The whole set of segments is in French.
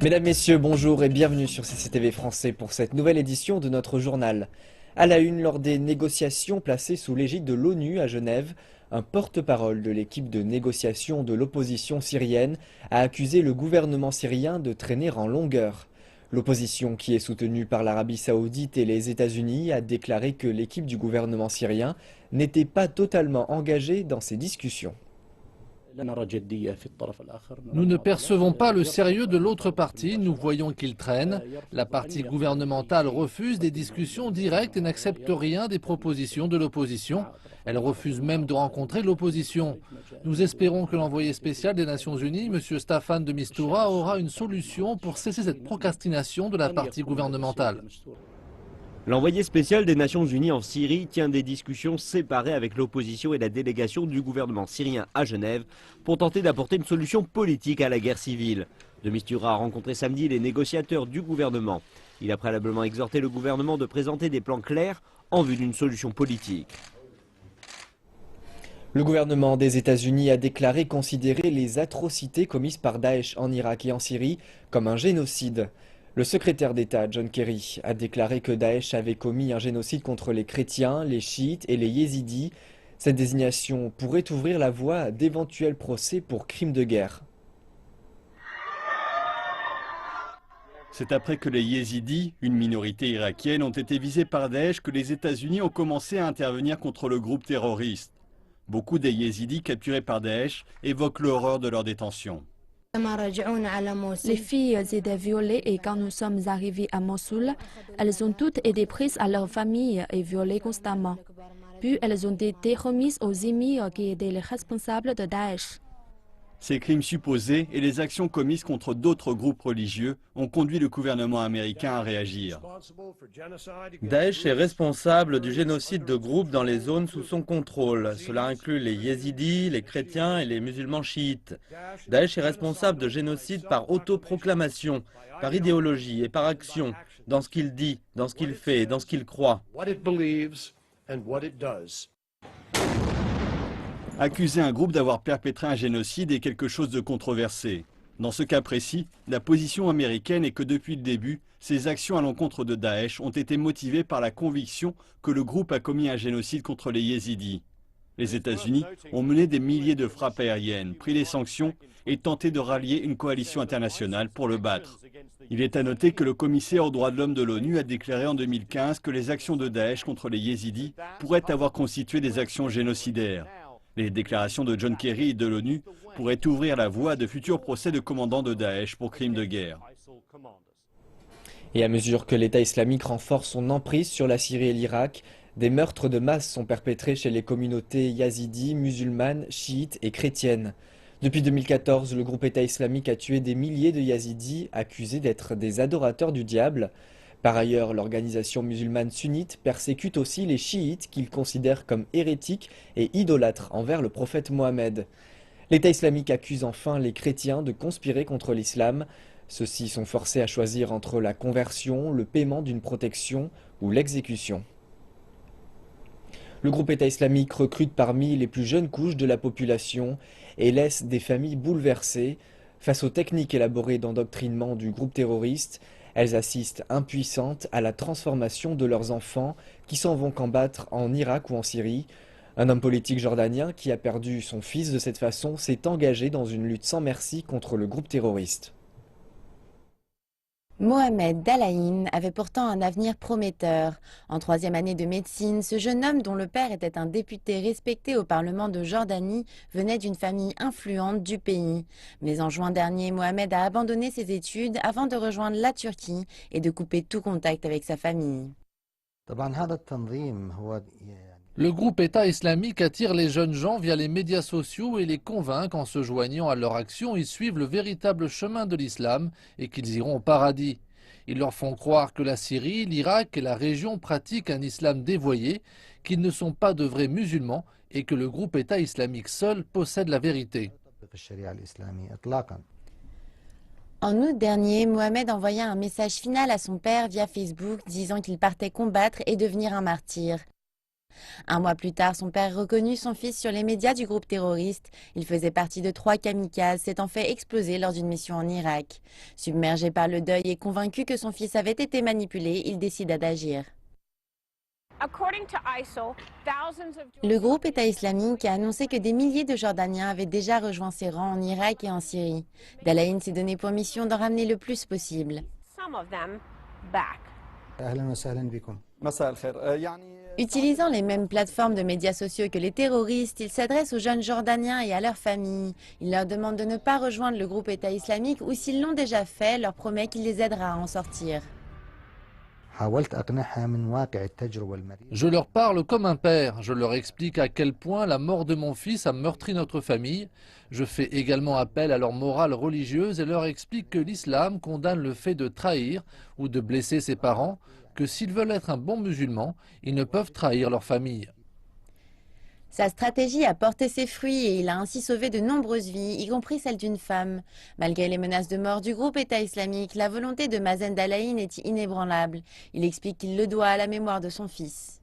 Mesdames, Messieurs, bonjour et bienvenue sur CCTV Français pour cette nouvelle édition de notre journal. À la une, lors des négociations placées sous l'égide de l'ONU à Genève, un porte-parole de l'équipe de négociation de l'opposition syrienne a accusé le gouvernement syrien de traîner en longueur. L'opposition, qui est soutenue par l'Arabie Saoudite et les États-Unis, a déclaré que l'équipe du gouvernement syrien n'était pas totalement engagée dans ces discussions. Nous ne percevons pas le sérieux de l'autre partie, nous voyons qu'il traîne. La partie gouvernementale refuse des discussions directes et n'accepte rien des propositions de l'opposition. Elle refuse même de rencontrer l'opposition. Nous espérons que l'envoyé spécial des Nations Unies, M. Staffan de Mistura, aura une solution pour cesser cette procrastination de la partie gouvernementale. L'envoyé spécial des Nations Unies en Syrie tient des discussions séparées avec l'opposition et la délégation du gouvernement syrien à Genève pour tenter d'apporter une solution politique à la guerre civile. De Mistura a rencontré samedi les négociateurs du gouvernement. Il a préalablement exhorté le gouvernement de présenter des plans clairs en vue d'une solution politique. Le gouvernement des États-Unis a déclaré considérer les atrocités commises par Daesh en Irak et en Syrie comme un génocide. Le secrétaire d'État John Kerry a déclaré que Daesh avait commis un génocide contre les chrétiens, les chiites et les yézidis. Cette désignation pourrait ouvrir la voie à d'éventuels procès pour crimes de guerre. C'est après que les yézidis, une minorité irakienne, ont été visés par Daesh que les États-Unis ont commencé à intervenir contre le groupe terroriste. Beaucoup des yézidis capturés par Daesh évoquent l'horreur de leur détention. Les filles étaient violées et quand nous sommes arrivés à Mossoul, elles ont toutes été prises à leur famille et violées constamment. Puis elles ont été remises aux émirs qui étaient les responsables de Daesh. Ces crimes supposés et les actions commises contre d'autres groupes religieux ont conduit le gouvernement américain à réagir. Daesh est responsable du génocide de groupes dans les zones sous son contrôle. Cela inclut les yézidis, les chrétiens et les musulmans chiites. Daesh est responsable de génocide par autoproclamation, par idéologie et par action, dans ce qu'il dit, dans ce qu'il fait et dans ce qu'il croit. Accuser un groupe d'avoir perpétré un génocide est quelque chose de controversé. Dans ce cas précis, la position américaine est que depuis le début, ces actions à l'encontre de Daesh ont été motivées par la conviction que le groupe a commis un génocide contre les yézidis. Les États-Unis ont mené des milliers de frappes aériennes, pris des sanctions et tenté de rallier une coalition internationale pour le battre. Il est à noter que le commissaire aux droits de l'homme de l'ONU a déclaré en 2015 que les actions de Daesh contre les yézidis pourraient avoir constitué des actions génocidaires. Les déclarations de John Kerry et de l'ONU pourraient ouvrir la voie à de futurs procès de commandants de Daesh pour crimes de guerre. Et à mesure que l'État islamique renforce son emprise sur la Syrie et l'Irak, des meurtres de masse sont perpétrés chez les communautés yazidis, musulmanes, chiites et chrétiennes. Depuis 2014, le groupe État islamique a tué des milliers de yazidis accusés d'être des adorateurs du diable. Par ailleurs, l'organisation musulmane sunnite persécute aussi les chiites qu'il considère comme hérétiques et idolâtres envers le prophète Mohammed. L'État islamique accuse enfin les chrétiens de conspirer contre l'islam. Ceux-ci sont forcés à choisir entre la conversion, le paiement d'une protection ou l'exécution. Le groupe État islamique recrute parmi les plus jeunes couches de la population et laisse des familles bouleversées. Face aux techniques élaborées d'endoctrinement du groupe terroriste, elles assistent impuissantes à la transformation de leurs enfants qui s'en vont combattre en Irak ou en Syrie. Un homme politique jordanien qui a perdu son fils de cette façon s'est engagé dans une lutte sans merci contre le groupe terroriste. Mohamed Dalaïn avait pourtant un avenir prometteur. En troisième année de médecine, ce jeune homme dont le père était un député respecté au Parlement de Jordanie venait d'une famille influente du pays. Mais en juin dernier, Mohamed a abandonné ses études avant de rejoindre la Turquie et de couper tout contact avec sa famille. Le groupe État islamique attire les jeunes gens via les médias sociaux et les convainc qu'en se joignant à leur action, ils suivent le véritable chemin de l'islam et qu'ils iront au paradis. Ils leur font croire que la Syrie, l'Irak et la région pratiquent un islam dévoyé, qu'ils ne sont pas de vrais musulmans et que le groupe État islamique seul possède la vérité. En août dernier, Mohamed envoya un message final à son père via Facebook disant qu'il partait combattre et devenir un martyr. Un mois plus tard, son père reconnut son fils sur les médias du groupe terroriste. Il faisait partie de 3 kamikazes s'étant fait exploser lors d'une mission en Irak. Submergé par le deuil et convaincu que son fils avait été manipulé, il décida d'agir. Le groupe État islamique a annoncé que des milliers de Jordaniens avaient déjà rejoint ses rangs en Irak et en Syrie. Dalaïn s'est donné pour mission d'en ramener le plus possible. Utilisant les mêmes plateformes de médias sociaux que les terroristes, il s'adresse aux jeunes Jordaniens et à leurs familles. Il leur demande de ne pas rejoindre le groupe État islamique ou s'ils l'ont déjà fait, leur promet qu'il les aidera à en sortir. Je leur parle comme un père, je leur explique à quel point la mort de mon fils a meurtri notre famille. Je fais également appel à leur morale religieuse et leur explique que l'islam condamne le fait de trahir ou de blesser ses parents, que s'ils veulent être un bon musulman, ils ne peuvent trahir leur famille. Sa stratégie a porté ses fruits et il a ainsi sauvé de nombreuses vies, y compris celle d'une femme. Malgré les menaces de mort du groupe État islamique, la volonté de Mazen Dalaïn est inébranlable. Il explique qu'il le doit à la mémoire de son fils.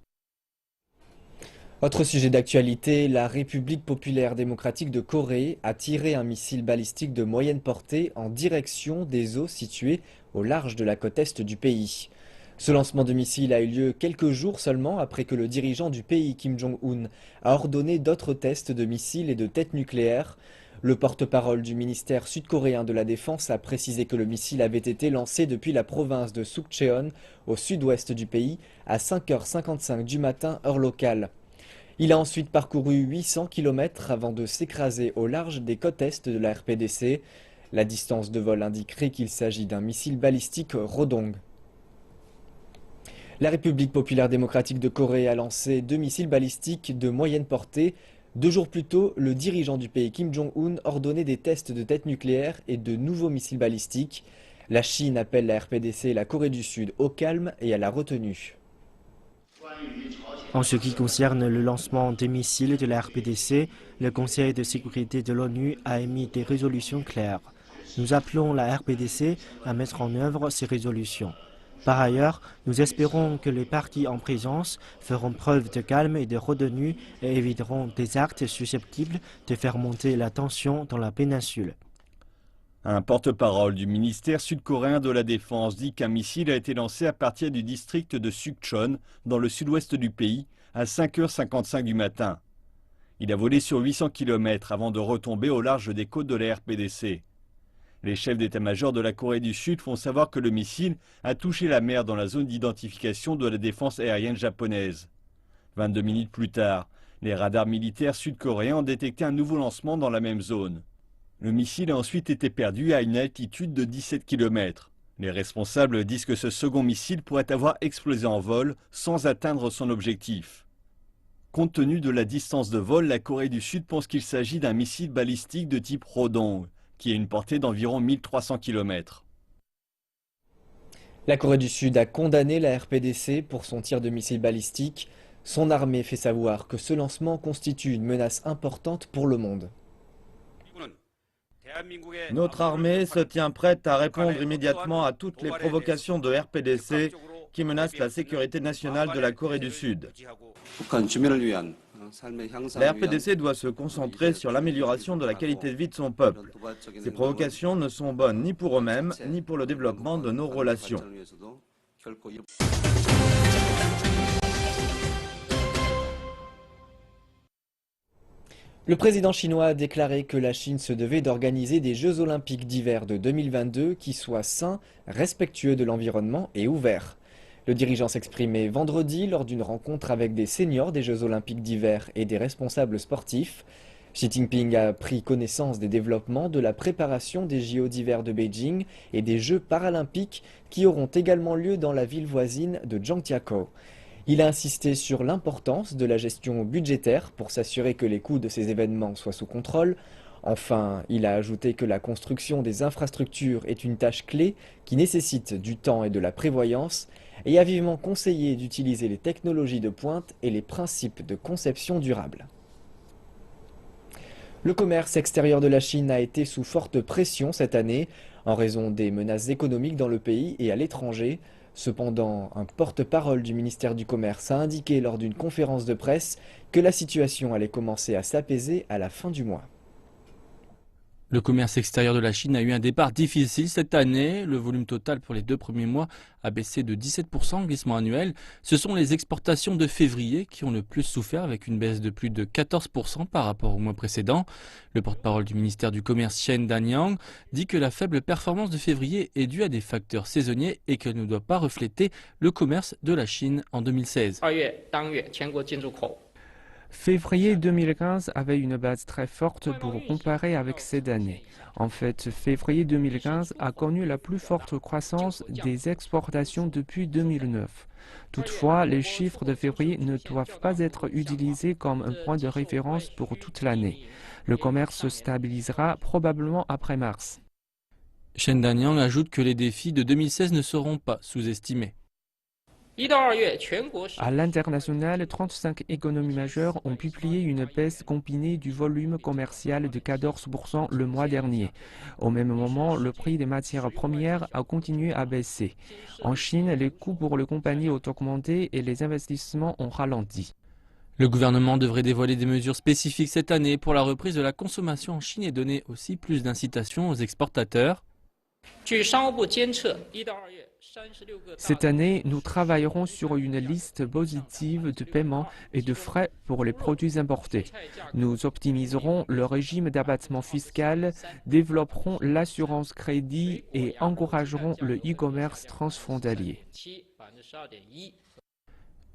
Autre sujet d'actualité, la République populaire démocratique de Corée a tiré un missile balistique de moyenne portée en direction des eaux situées au large de la côte est du pays. Ce lancement de missile a eu lieu quelques jours seulement après que le dirigeant du pays, Kim Jong-un, a ordonné d'autres tests de missiles et de têtes nucléaires. Le porte-parole du ministère sud-coréen de la Défense a précisé que le missile avait été lancé depuis la province de Sukcheon, au sud-ouest du pays, à 5h55 du matin, heure locale. Il a ensuite parcouru 800 km avant de s'écraser au large des côtes est de la RPDC. La distance de vol indiquerait qu'il s'agit d'un missile balistique Rodong. La République populaire démocratique de Corée a lancé 2 missiles balistiques de moyenne portée. 2 jours plus tôt, le dirigeant du pays Kim Jong-un ordonnait des tests de têtes nucléaires et de nouveaux missiles balistiques. La Chine appelle la RPDC et la Corée du Sud au calme et à la retenue. En ce qui concerne le lancement des missiles de la RPDC, le Conseil de sécurité de l'ONU a émis des résolutions claires. Nous appelons la RPDC à mettre en œuvre ces résolutions. Par ailleurs, nous espérons que les partis en présence feront preuve de calme et de retenue et éviteront des actes susceptibles de faire monter la tension dans la péninsule. Un porte-parole du ministère sud-coréen de la Défense dit qu'un missile a été lancé à partir du district de Sukcheon, dans le sud-ouest du pays, à 5h55 du matin. Il a volé sur 800 km avant de retomber au large des côtes de la RPDC. Les chefs d'état-major de la Corée du Sud font savoir que le missile a touché la mer dans la zone d'identification de la défense aérienne japonaise. 22 minutes plus tard, les radars militaires sud-coréens ont détecté un nouveau lancement dans la même zone. Le missile a ensuite été perdu à une altitude de 17 km. Les responsables disent que ce second missile pourrait avoir explosé en vol sans atteindre son objectif. Compte tenu de la distance de vol, la Corée du Sud pense qu'il s'agit d'un missile balistique de type Rodong, qui a une portée d'environ 1300 km. La Corée du Sud a condamné la RPDC pour son tir de missile balistique. Son armée fait savoir que ce lancement constitue une menace importante pour le monde. Notre armée se tient prête à répondre immédiatement à toutes les provocations de RPDC qui menacent la sécurité nationale de la Corée du Sud. La RPDC doit se concentrer sur l'amélioration de la qualité de vie de son peuple. Ces provocations ne sont bonnes ni pour eux-mêmes, ni pour le développement de nos relations. Le président chinois a déclaré que la Chine se devait d'organiser des Jeux olympiques d'hiver de 2022 qui soient sains, respectueux de l'environnement et ouverts. Le dirigeant s'exprimait vendredi lors d'une rencontre avec des seniors des Jeux olympiques d'hiver et des responsables sportifs. Xi Jinping a pris connaissance des développements de la préparation des JO d'hiver de Beijing et des Jeux paralympiques qui auront également lieu dans la ville voisine de Zhangjiakou. Il a insisté sur l'importance de la gestion budgétaire pour s'assurer que les coûts de ces événements soient sous contrôle. Enfin, il a ajouté que la construction des infrastructures est une tâche clé qui nécessite du temps et de la prévoyance et a vivement conseillé d'utiliser les technologies de pointe et les principes de conception durable. Le commerce extérieur de la Chine a été sous forte pression cette année en raison des menaces économiques dans le pays et à l'étranger. Cependant, un porte-parole du ministère du Commerce a indiqué lors d'une conférence de presse que la situation allait commencer à s'apaiser à la fin du mois. Le commerce extérieur de la Chine a eu un départ difficile cette année. Le volume total pour les 2 premiers mois a baissé de 17% en glissement annuel. Ce sont les exportations de février qui ont le plus souffert avec une baisse de plus de 14% par rapport au mois précédent. Le porte-parole du ministère du Commerce, Chen Danyang, dit que la faible performance de février est due à des facteurs saisonniers et qu'elle ne doit pas refléter le commerce de la Chine en 2016. Février 2015 avait une base très forte pour comparer avec cette année. En fait, février 2015 a connu la plus forte croissance des exportations depuis 2009. Toutefois, les chiffres de février ne doivent pas être utilisés comme un point de référence pour toute l'année. Le commerce se stabilisera probablement après mars. Chen Danyang ajoute que les défis de 2016 ne seront pas sous-estimés. À l'international, 35 économies majeures ont publié une baisse combinée du volume commercial de 14% le mois dernier. Au même moment, le prix des matières premières a continué à baisser. En Chine, les coûts pour les compagnies ont augmenté et les investissements ont ralenti. Le gouvernement devrait dévoiler des mesures spécifiques cette année pour la reprise de la consommation en Chine et donner aussi plus d'incitation aux exportateurs. Cette année, nous travaillerons sur une liste positive de paiements et de frais pour les produits importés. Nous optimiserons le régime d'abattement fiscal, développerons l'assurance crédit et encouragerons le e-commerce transfrontalier.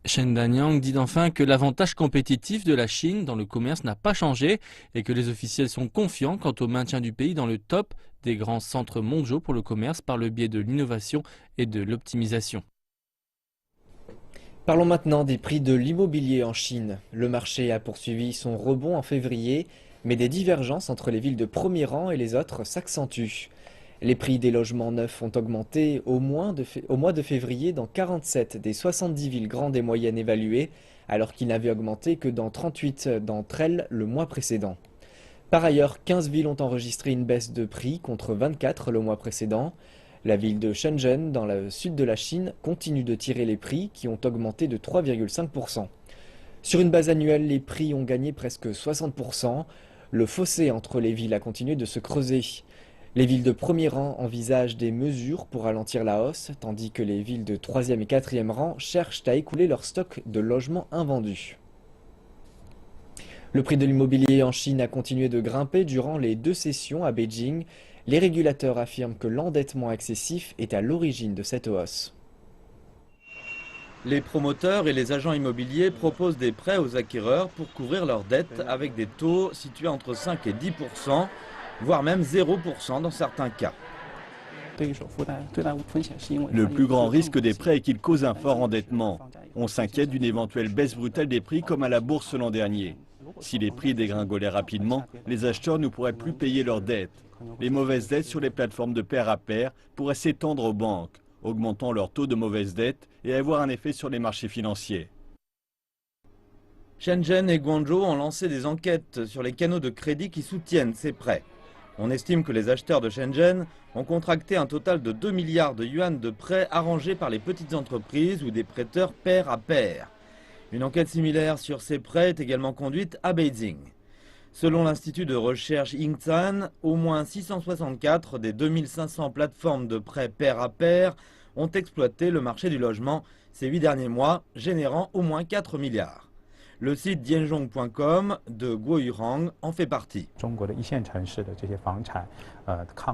Chen Danyang dit enfin que l'avantage compétitif de la Chine dans le commerce n'a pas changé et que les officiels sont confiants quant au maintien du pays dans le top des grands centres mondiaux pour le commerce par le biais de l'innovation et de l'optimisation. Parlons maintenant des prix de l'immobilier en Chine. Le marché a poursuivi son rebond en février, mais des divergences entre les villes de premier rang et les autres s'accentuent. Les prix des logements neufs ont augmenté au mois de février dans 47 des 70 villes grandes et moyennes évaluées, alors qu'ils n'avaient augmenté que dans 38 d'entre elles le mois précédent. Par ailleurs, 15 villes ont enregistré une baisse de prix contre 24 le mois précédent. La ville de Shenzhen, dans le sud de la Chine, continue de tirer les prix qui ont augmenté de 3,5%. Sur une base annuelle, les prix ont gagné presque 60%. Le fossé entre les villes a continué de se creuser. Les villes de premier rang envisagent des mesures pour ralentir la hausse, tandis que les villes de 3e et 4e rang cherchent à écouler leur stock de logements invendus. Le prix de l'immobilier en Chine a continué de grimper durant les 2 sessions à Beijing. Les régulateurs affirment que l'endettement excessif est à l'origine de cette hausse. Les promoteurs et les agents immobiliers proposent des prêts aux acquéreurs pour couvrir leurs dettes avec des taux situés entre 5 et 10%, voire même 0% dans certains cas. Le plus grand risque des prêts est qu'ils causent un fort endettement. On s'inquiète d'une éventuelle baisse brutale des prix comme à la bourse l'an dernier. Si les prix dégringolaient rapidement, les acheteurs ne pourraient plus payer leurs dettes. Les mauvaises dettes sur les plateformes de pair à pair pourraient s'étendre aux banques, augmentant leur taux de mauvaise dette et avoir un effet sur les marchés financiers. Shenzhen et Guangzhou ont lancé des enquêtes sur les canaux de crédit qui soutiennent ces prêts. On estime que les acheteurs de Shenzhen ont contracté un total de 2 milliards de yuan de prêts arrangés par les petites entreprises ou des prêteurs pair à pair. Une enquête similaire sur ces prêts est également conduite à Beijing. Selon l'Institut de recherche Yingzhan, au moins 664 des 2500 plateformes de prêts pair à pair ont exploité le marché du logement ces 8 derniers mois, générant au moins 4 milliards. Le site Dianzhong.com de Guo Yurang en fait partie.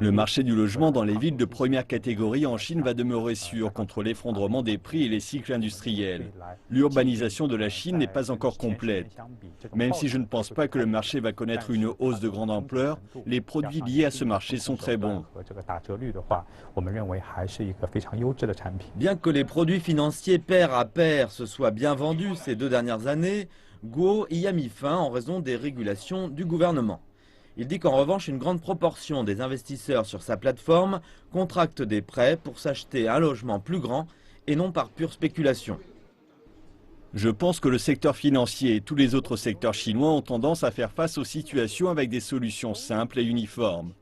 Le marché du logement dans les villes de première catégorie en Chine va demeurer sûr contre l'effondrement des prix et les cycles industriels. L'urbanisation de la Chine n'est pas encore complète. Même si je ne pense pas que le marché va connaître une hausse de grande ampleur, les produits liés à ce marché sont très bons. Bien que les produits financiers pair à pair se soient bien vendus ces 2 dernières années, Guo y a mis fin en raison des régulations du gouvernement. Il dit qu'en revanche, une grande proportion des investisseurs sur sa plateforme contractent des prêts pour s'acheter un logement plus grand et non par pure spéculation. Je pense que le secteur financier et tous les autres secteurs chinois ont tendance à faire face aux situations avec des solutions simples et uniformes.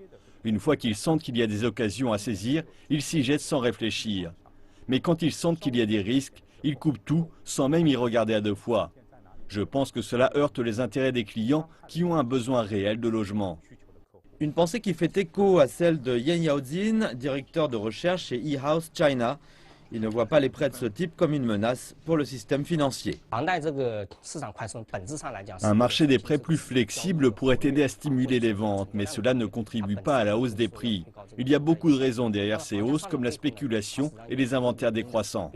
Une fois qu'ils sentent qu'il y a des occasions à saisir, ils s'y jettent sans réfléchir. Mais quand ils sentent qu'il y a des risques, ils coupent tout sans même y regarder à deux fois. Je pense que cela heurte les intérêts des clients qui ont un besoin réel de logement. Une pensée qui fait écho à celle de Yan Yaojin, directeur de recherche chez eHouse China. Il ne voit pas les prêts de ce type comme une menace pour le système financier. Un marché des prêts plus flexible pourrait aider à stimuler les ventes, mais cela ne contribue pas à la hausse des prix. Il y a beaucoup de raisons derrière ces hausses, comme la spéculation et les inventaires décroissants.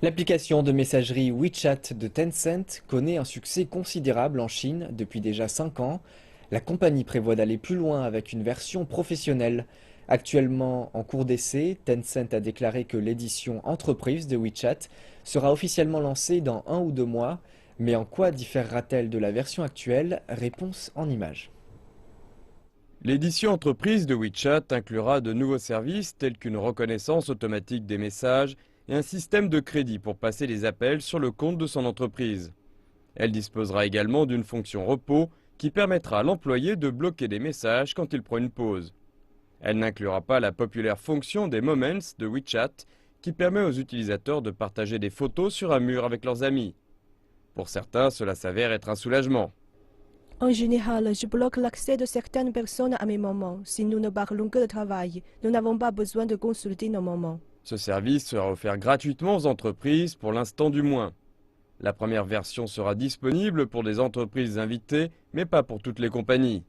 L'application de messagerie WeChat de Tencent connaît un succès considérable en Chine depuis déjà 5 ans. La compagnie prévoit d'aller plus loin avec une version professionnelle. Actuellement en cours d'essai, Tencent a déclaré que l'édition entreprise de WeChat sera officiellement lancée dans 1 ou 2 mois. Mais en quoi différera-t-elle de la version actuelle? Réponse en images. L'édition entreprise de WeChat inclura de nouveaux services tels qu'une reconnaissance automatique des messages et un système de crédit pour passer les appels sur le compte de son entreprise. Elle disposera également d'une fonction repos qui permettra à l'employé de bloquer des messages quand il prend une pause. Elle n'inclura pas la populaire fonction des Moments de WeChat qui permet aux utilisateurs de partager des photos sur un mur avec leurs amis. Pour certains, cela s'avère être un soulagement. En général, je bloque l'accès de certaines personnes à mes moments. Si nous ne parlons que de travail, nous n'avons pas besoin de consulter nos moments. Ce service sera offert gratuitement aux entreprises, pour l'instant du moins. La première version sera disponible pour des entreprises invitées, mais pas pour toutes les compagnies.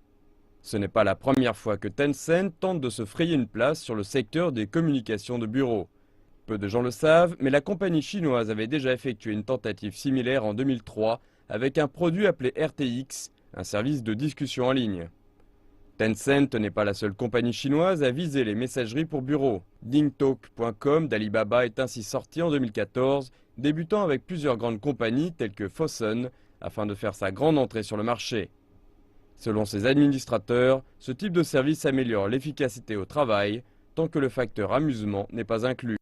Ce n'est pas la première fois que Tencent tente de se frayer une place sur le secteur des communications de bureau. Peu de gens le savent, mais la compagnie chinoise avait déjà effectué une tentative similaire en 2003 avec un produit appelé RTX, un service de discussion en ligne. Tencent n'est pas la seule compagnie chinoise à viser les messageries pour bureau. DingTalk.com d'Alibaba est ainsi sorti en 2014, débutant avec plusieurs grandes compagnies telles que Fosun, afin de faire sa grande entrée sur le marché. Selon ses administrateurs, ce type de service améliore l'efficacité au travail, tant que le facteur amusement n'est pas inclus.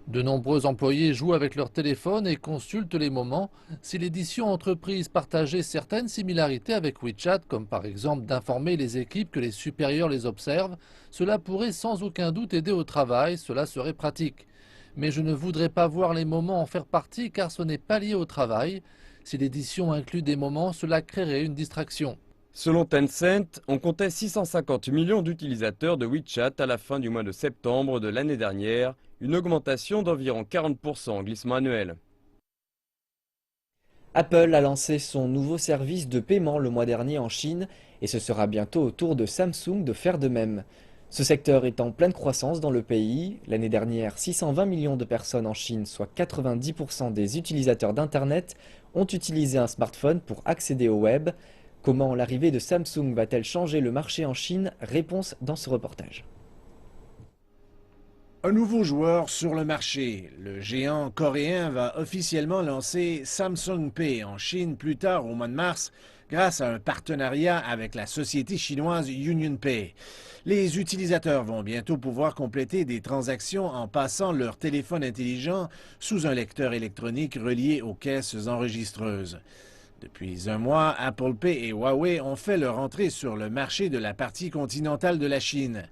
De nombreux employés jouent avec leur téléphone et consultent les moments. Si l'édition entreprise partageait certaines similarités avec WeChat, comme par exemple d'informer les équipes que les supérieurs les observent, cela pourrait sans aucun doute aider au travail, cela serait pratique. Mais je ne voudrais pas voir les moments en faire partie car ce n'est pas lié au travail. Si l'édition inclut des moments, cela créerait une distraction. Selon Tencent, on comptait 650 millions d'utilisateurs de WeChat à la fin du mois de septembre de l'année dernière, une augmentation d'environ 40% en glissement annuel. Apple a lancé son nouveau service de paiement le mois dernier en Chine et ce sera bientôt au tour de Samsung de faire de même. Ce secteur est en pleine croissance dans le pays. L'année dernière, 620 millions de personnes en Chine, soit 90% des utilisateurs d'Internet, ont utilisé un smartphone pour accéder au web. Comment l'arrivée de Samsung va-t-elle changer le marché en Chine? Réponse dans ce reportage. Un nouveau joueur sur le marché. Le géant coréen va officiellement lancer Samsung Pay en Chine plus tard au mois de mars grâce à un partenariat avec la société chinoise UnionPay. Les utilisateurs vont bientôt pouvoir compléter des transactions en passant leur téléphone intelligent sous un lecteur électronique relié aux caisses enregistreuses. Depuis un mois, Apple Pay et Huawei ont fait leur entrée sur le marché de la partie continentale de la Chine.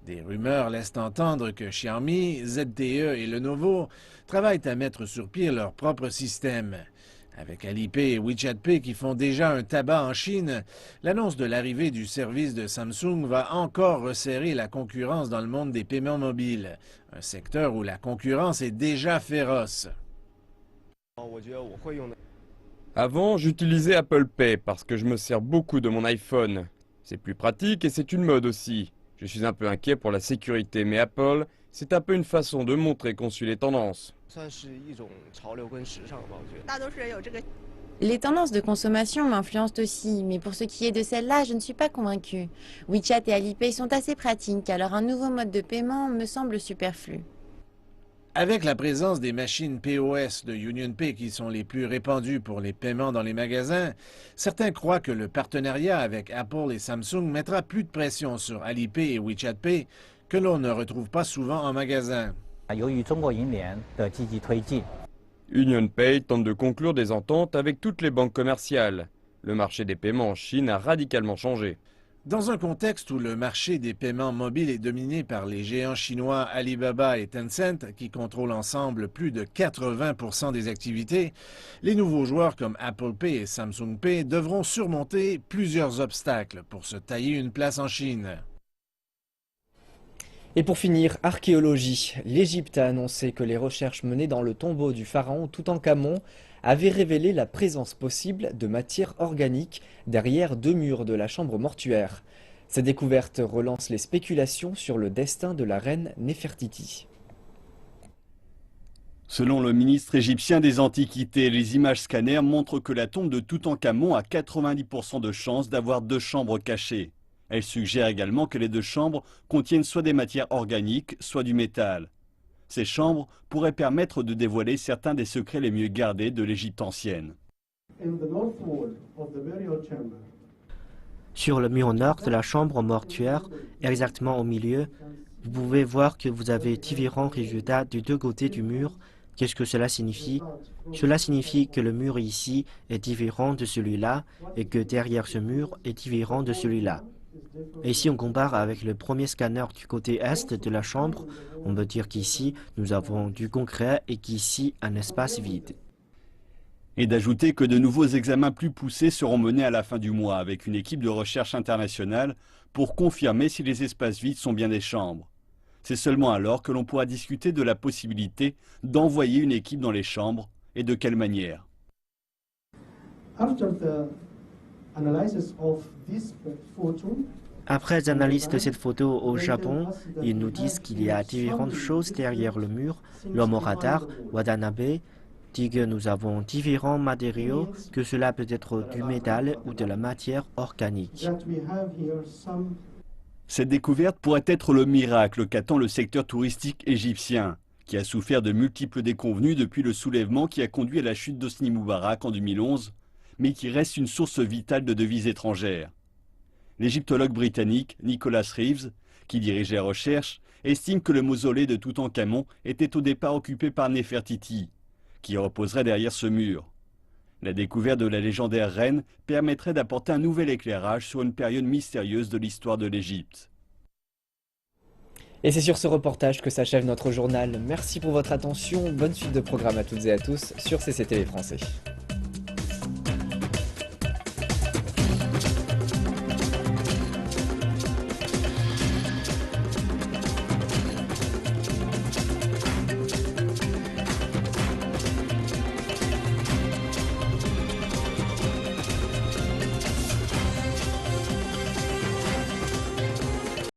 Des rumeurs laissent entendre que Xiaomi, ZTE et Lenovo travaillent à mettre sur pied leur propre système. Avec Alipay et WeChat Pay qui font déjà un tabac en Chine, l'annonce de l'arrivée du service de Samsung va encore resserrer la concurrence dans le monde des paiements mobiles, un secteur où la concurrence est déjà féroce. Avant, j'utilisais Apple Pay parce que je me sers beaucoup de mon iPhone. C'est plus pratique et c'est une mode aussi. Je suis un peu inquiet pour la sécurité, mais Apple, c'est un peu une façon de montrer qu'on suit les tendances. Les tendances de consommation m'influencent aussi, mais pour ce qui est de celle-là, je ne suis pas convaincue. WeChat et Alipay sont assez pratiques, alors un nouveau mode de paiement me semble superflu. Avec la présence des machines POS de UnionPay qui sont les plus répandues pour les paiements dans les magasins, certains croient que le partenariat avec Apple et Samsung mettra plus de pression sur Alipay et WeChat Pay que l'on ne retrouve pas souvent en magasin. UnionPay tente de conclure des ententes avec toutes les banques commerciales. Le marché des paiements en Chine a radicalement changé. Dans un contexte où le marché des paiements mobiles est dominé par les géants chinois Alibaba et Tencent, qui contrôlent ensemble plus de 80% des activités, les nouveaux joueurs comme Apple Pay et Samsung Pay devront surmonter plusieurs obstacles pour se tailler une place en Chine. Et pour finir, archéologie. L'Égypte a annoncé que les recherches menées dans le tombeau du pharaon Toutankhamon avaient révélé la présence possible de matière organique derrière 2 murs de la chambre mortuaire. Ces découvertes relancent les spéculations sur le destin de la reine Néfertiti. Selon le ministre égyptien des Antiquités, les images scanners montrent que la tombe de Toutankhamon a 90% de chances d'avoir 2 chambres cachées. Elle suggère également que les 2 chambres contiennent soit des matières organiques, soit du métal. Ces chambres pourraient permettre de dévoiler certains des secrets les mieux gardés de l'Égypte ancienne. Sur le mur nord de la chambre mortuaire, exactement au milieu, vous pouvez voir que vous avez différents résultats des 2 côtés du mur. Qu'est-ce que cela signifie? Cela signifie que le mur ici est différent de celui-là et que derrière ce mur est différent de celui-là. Et si on compare avec le premier scanner du côté est de la chambre, on peut dire qu'ici, nous avons du concret et qu'ici, un espace vide. Et d'ajouter que de nouveaux examens plus poussés seront menés à la fin du mois avec une équipe de recherche internationale pour confirmer si les espaces vides sont bien des chambres. C'est seulement alors que l'on pourra discuter de la possibilité d'envoyer une équipe dans les chambres et de quelle manière. Après l'analyse de cette photo au Japon, ils nous disent qu'il y a différentes choses derrière le mur. L'homme au radar, Watanabe, dit que nous avons différents matériaux, que cela peut être du métal ou de la matière organique. Cette découverte pourrait être le miracle qu'attend le secteur touristique égyptien, qui a souffert de multiples déconvenues depuis le soulèvement qui a conduit à la chute d'Hosni Moubarak en 2011, mais qui reste une source vitale de devises étrangères. L'égyptologue britannique Nicholas Reeves, qui dirige les recherches, estime que le mausolée de Toutankhamon était au départ occupé par Néfertiti, qui reposerait derrière ce mur. La découverte de la légendaire reine permettrait d'apporter un nouvel éclairage sur une période mystérieuse de l'histoire de l'Égypte. Et c'est sur ce reportage que s'achève notre journal. Merci pour votre attention. Bonne suite de programmes à toutes et à tous sur CCTV Français.